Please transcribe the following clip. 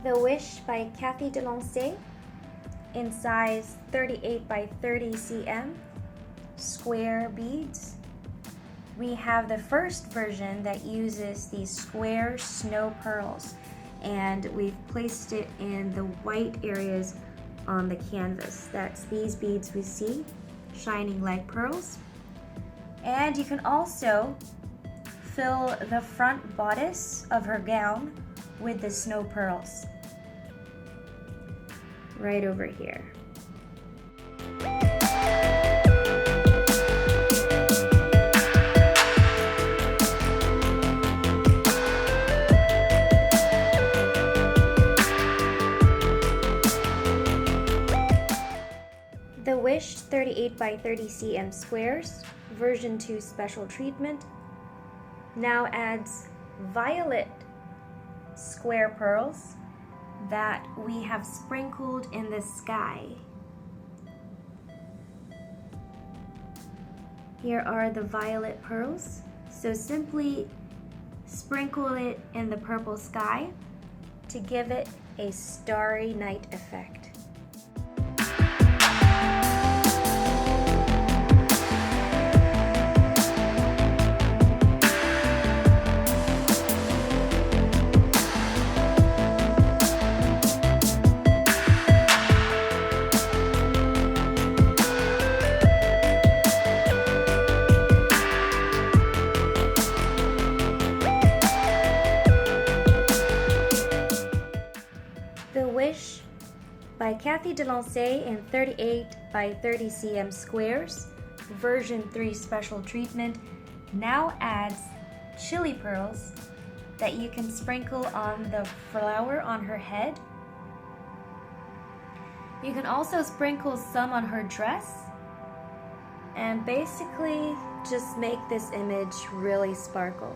The Wish by Cathy Delanssay in size 38 by 30 cm square beads. We have the first version that uses these square snow pearls, and we've placed it in the white areas on the canvas. That's these beads we see shining like pearls. And you can also fill the front bodice of her gown with the snow pearls right over here. The Wish 38 by 30 cm squares version 2 special treatment now adds violet square pearls that we have sprinkled in the sky. Here are the violet pearls. So simply sprinkle it in the purple sky to give it a starry night effect. The Wish by Cathy Delanssay in 38 by 30 cm squares, version 3 special treatment, now adds chili pearls that you can sprinkle on the flower on her head. You can also sprinkle some on her dress and basically just make this image really sparkle.